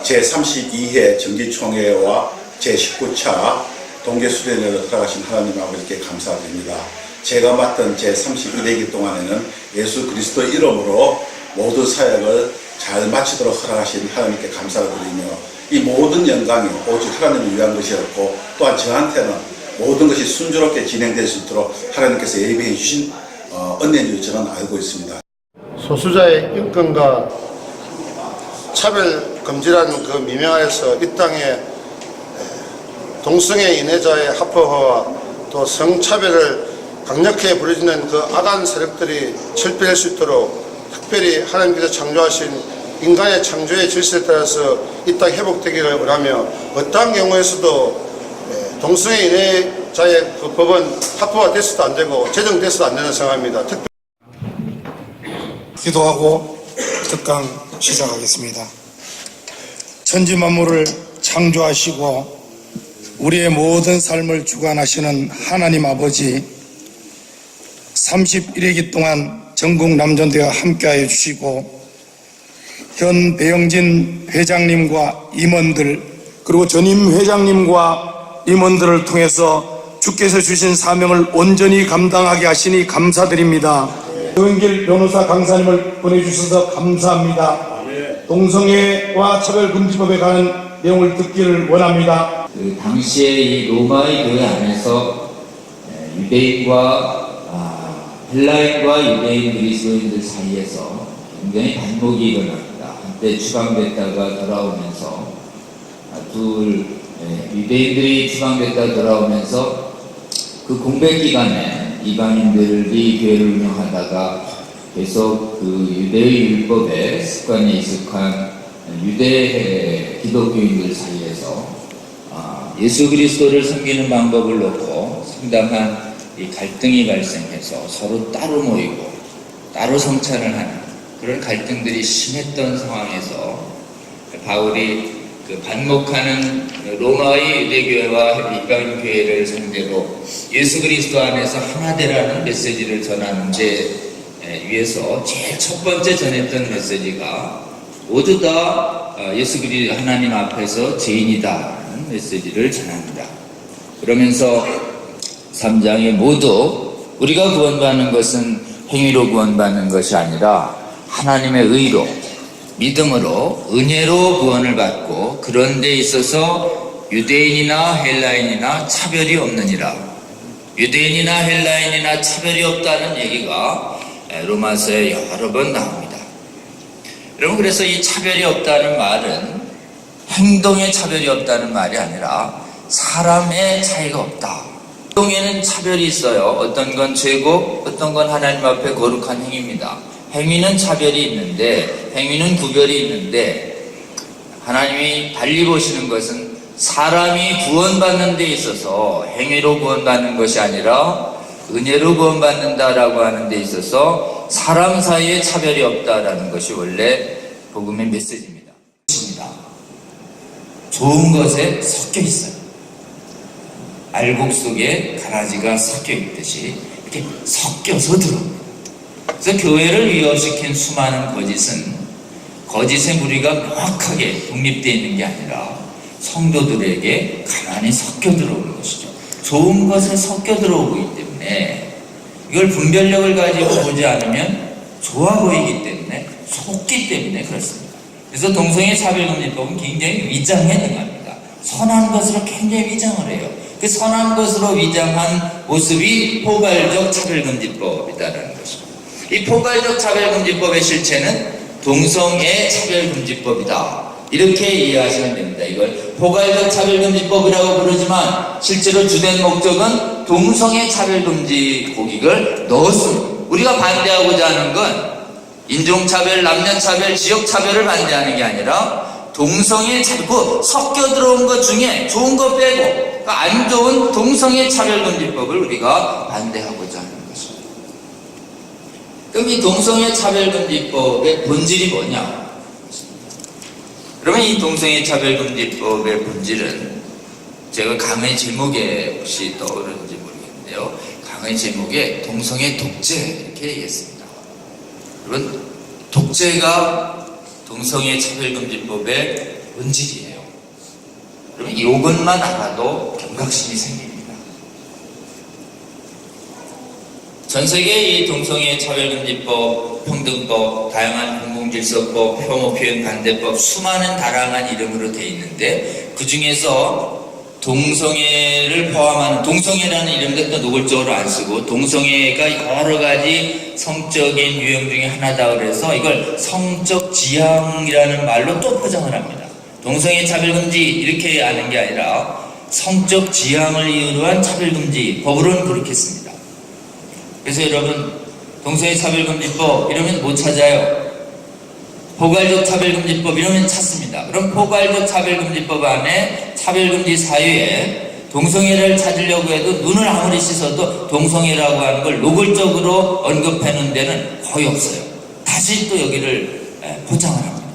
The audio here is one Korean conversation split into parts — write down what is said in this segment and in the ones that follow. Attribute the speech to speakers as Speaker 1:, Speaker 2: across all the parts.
Speaker 1: 제32회 정기총회와 제19차 동계수련회를 허락하신 하나님 아버지께 감사드립니다. 제가 맡은 제31회기 동안에는 예수 그리스도 이름으로 모든 사역을 잘 마치도록 허락하신 하나님께 감사를 드리며, 이 모든 영광이 오직 하나님을 위한 것이었고, 또한 저한테는 모든 것이 순조롭게 진행될 수 있도록 하나님께서 예비해 주신 은혜인 줄 저는 알고 있습니다.
Speaker 2: 소수자의 인권과 차별 금지라는 그 미명하에서 이 땅에 동성애 인해자의 합법화와 또 성차별을 강력하게 부르짖는 그 악한 세력들이 철폐할 수 있도록 특별히 하나님께서 창조하신 인간의 창조의 질서에 따라서 이 땅 회복되기를 원하며, 어떠한 경우에서도 동성애 인해자의 그 법은 합법화돼서도 안 되고 제정돼서도 안 되는 상황입니다.
Speaker 3: 기도하고 특강 시작하겠습니다. 천지 만물을 창조하시고 우리의 모든 삶을 주관하시는 하나님 아버지, 31회기 동안 전국 남전대와 함께하여 주시고, 현 배영진 회장님과 임원들, 그리고 전임 회장님과 임원들을 통해서 주께서 주신 사명을 온전히 감당하게 하시니 감사드립니다. 조은길 변호사 강사님을 보내주셔서 감사합니다. 동성애와 차별금지법에 관한 내용을 듣기를 원합니다.
Speaker 4: 그 당시에 이 로마의 교회 안에서 유대인과 헬라인과 유대인 그리스도인들 사이에서 굉장히 반목이 일어납니다. 한때 추방됐다가 돌아오면서 유대인들이 추방됐다가 돌아오면서 그 공백 기간에 이방인들이 교회를 운영하다가 계속 그 유대의 율법에 습관에 익숙한 유대 기독교인들 사이에서 예수 그리스도를 섬기는 방법을 놓고 상당한 이 갈등이 발생해서 서로 따로 모이고 따로 성찬을 하는 그런 갈등들이 심했던 상황에서 바울이 그 반목하는 로마의 유대교회와 이방인 교회를 상대로 예수 그리스도 안에서 하나 되라는 메시지를 전하는 데 위해서 제일 첫 번째 전했던 메시지가 모두 다 예수 그리스도 하나님 앞에서 죄인이다라는 메시지를 전합니다. 그러면서 3장에 모두 우리가 구원받는 것은 행위로 구원받는 것이 아니라 하나님의 의로, 믿음으로, 은혜로 구원을 받고, 그런 데 있어서 유대인이나 헬라인이나 차별이 없느니라. 유대인이나 헬라인이나 차별이 없다는 얘기가 로마서에 여러 번 나옵니다. 여러분, 그래서 이 차별이 없다는 말은 행동의 차별이 없다는 말이 아니라 사람의 차이가 없다. 행동에는 차별이 있어요. 어떤 건 죄고 어떤 건 하나님 앞에 거룩한 행위입니다. 행위는 차별이 있는데, 행위는 구별이 있는데, 하나님이 달리 보시는 것은 사람이 구원받는 데 있어서 행위로 구원받는 것이 아니라 은혜로 구원받는다라고 하는 데 있어서 사람 사이에 차별이 없다라는 것이 원래 복음의 메시지입니다. 좋은 것에 섞여 있어요. 알곡 속에 가라지가 섞여 있듯이 이렇게 섞여서 들어옵니다. 그래서 교회를 위협시킨 수많은 거짓의 무리가 명확하게 독립되어 있는 게 아니라 성도들에게 가만히 섞여 들어오는 것이죠. 좋은 것에 섞여 들어오기 때문에 이걸 분별력을 가지고 보지 않으면 좋아 보이기 때문에, 속기 때문에 그렇습니다. 그래서 동성애 차별금지법은 굉장히 위장에 능합니다. 선한 것으로 굉장히 위장을 해요. 그 선한 것으로 위장한 모습이 포괄적 차별금지법이다라는 것입니다. 이 포괄적 차별금지법의 실체는 동성애 차별금지법이다, 이렇게 이해하시면 됩니다. 이걸 포괄적 차별금지법이라고 부르지만 실제로 주된 목적은 동성애 차별금지 고객을 넣었습니다. 우리가 반대하고자 하는 건 인종차별, 남녀차별, 지역차별을 반대하는 게 아니라 동성애 차별, 섞여 들어온 것 중에 좋은 거 빼고, 그러니까 안 좋은 동성애 차별금지법을 우리가 반대하고자 하는 것입니다. 그럼 이 동성애 차별금지법의 본질이 뭐냐? 그러면 이 동성애 차별금지법의 본질은, 제가 강의 제목에 혹시 떠오르는지 모르겠는데요, 강의 제목에 동성애 독재 이렇게 얘기했습니다. 여러분, 독재가 동성애 차별금지법의 본질이에요. 그러면 이것만 알아도 경각심이 생깁니다. 전 세계 이 동성애 차별금지법, 평등법, 다양한 공공질서법, 혐오표현 반대법 수많은 다양한 이름으로 되어 있는데 그 중에서 동성애를 포함하는 동성애라는 이름도 노골적으로 안 쓰고 동성애가 여러 가지 성적인 유형 중에 하나다 그래서 이걸 성적 지향이라는 말로 또 포장을 합니다. 동성애 차별금지 이렇게 아는 게 아니라 성적 지향을 이유로 한 차별금지 법으로는 그렇게 씁니다. 그래서 여러분 동성애 차별금지법 이러면 못 찾아요. 포괄적 차별금지법 이러면 찾습니다. 그럼 포괄적 차별금지법 안에 차별금지 사유에 동성애를 찾으려고 해도 눈을 아무리 씻어도 동성애라고 하는 걸 노골적으로 언급해 놓은 데는 거의 없어요. 다시 또 여기를 포장을 합니다.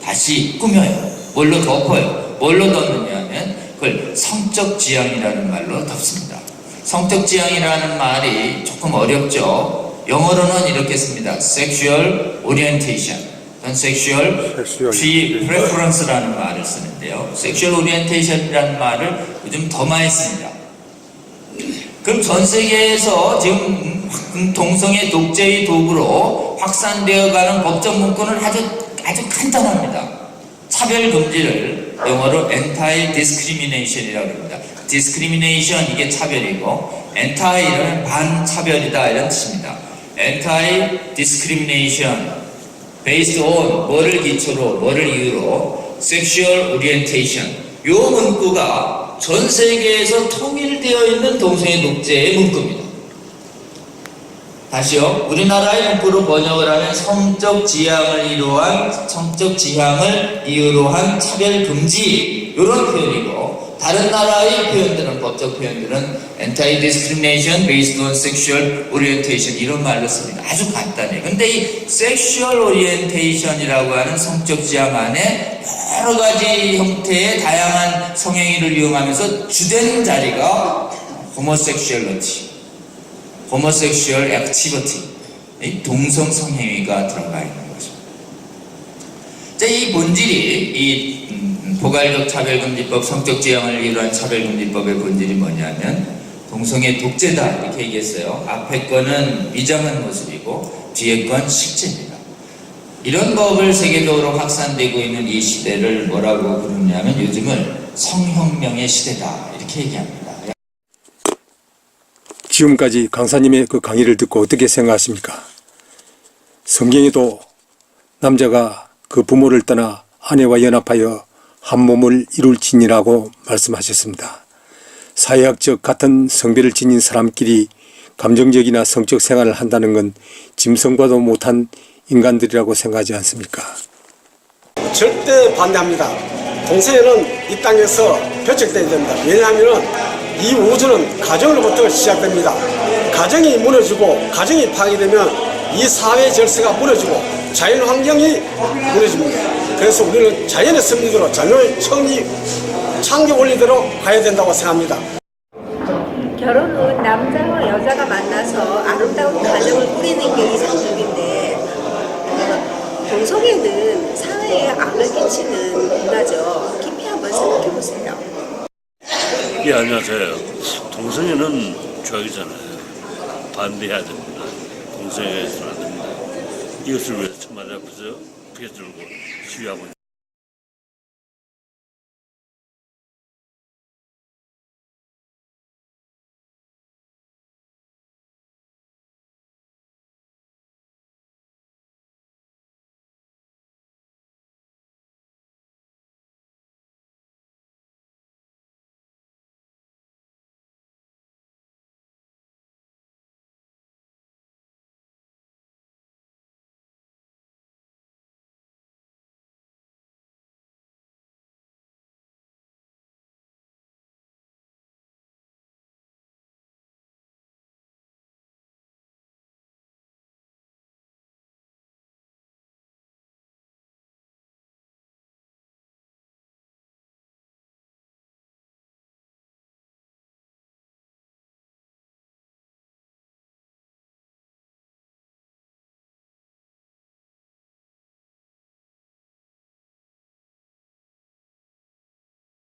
Speaker 4: 다시 꾸며요. 뭘로 덮어요. 뭘로 덮느냐 하면 그걸 성적 지향이라는 말로 덮습니다. 성적 지향이라는 말이 조금 어렵죠. 영어로는 이렇게 씁니다. Sexual Orientation. Sexual Preference라는 말을 쓰는데요. Sexual Orientation이라는 말을 요즘 더 많이 씁니다. 그럼 전 세계에서 지금 동성애 독재의 도구로 확산되어가는 법적 문구는 아주 간단합니다. 차별 금지를 영어로 Anti-Discrimination이라고 합니다. Discrimination 이게 차별이고 Anti는 반차별이다 이런 뜻입니다. Anti-Discrimination based on 뭐를 기초로 뭐를 이유로 Sexual Orientation 요 문구가 전 세계에서 통일되어 있는 동성애 독재의 문구입니다. 다시요. 우리나라의 문구로 번역을 하면 성적 지향을 이유로 한 차별 금지 이런 표현이고 다른 나라의 표현들은 법적 표현들은 Anti-Discrimination based on Sexual Orientation 이런 말로 씁니다. 아주 간단해요. 근데 이 Sexual Orientation이라고 하는 성적 지향 안에 여러 가지 형태의 다양한 성행위를 이용하면서 주된 자리가 Homosexuality, Homosexual Activity, 이 동성 성행위가 들어가 있는 거죠. 자, 이 본질이 이 포괄적 차별금지법, 성적 지향을 이유로 한 차별금지법의 본질이 뭐냐면 동성애 독재다 이렇게 얘기했어요. 앞에 거는 위장한 모습이고 뒤에 건 실제입니다. 이런 법을 세계적으로 확산되고 있는 이 시대를 뭐라고 부르냐면 요즘을 성혁명의 시대다 이렇게 얘기합니다.
Speaker 5: 지금까지 강사님의 그 강의를 듣고 어떻게 생각하십니까? 성경에도 남자가 그 부모를 떠나 아내와 연합하여 한 몸을 이룰지니라고 말씀하셨습니다. 사회학적 같은 성별을 지닌 사람끼리 감정적이나 성적 생활을 한다는 건 짐승과도 못한 인간들이라고 생각하지 않습니까?
Speaker 6: 절대 반대합니다. 동성애는 이 땅에서 배척돼야 됩니다. 왜냐하면 이 우주는 가정으로부터 시작됩니다. 가정이 무너지고 가정이 파괴되면 이 사회 질서가 무너지고 자연 환경이 무너집니다. 그래서 우리는 자연의 섭리대로 자연의 창조 원리대로 가야 된다고 생각합니다.
Speaker 7: 결혼은 남자와 여자가 만나서 아름다운 가정을 꾸리는 게 이상적인데 동성애는 사회에 악을 끼치는 문화죠. 깊이 한번 생각해 보세요.
Speaker 8: 예, 안녕하세요. 동성애는 죄악이잖아요. 반대해야 됩니다. 동성애가 있으면 안 됩니다. 이것을 위해서 천만에 앞에서 피해 들고 시위하고 있습니다.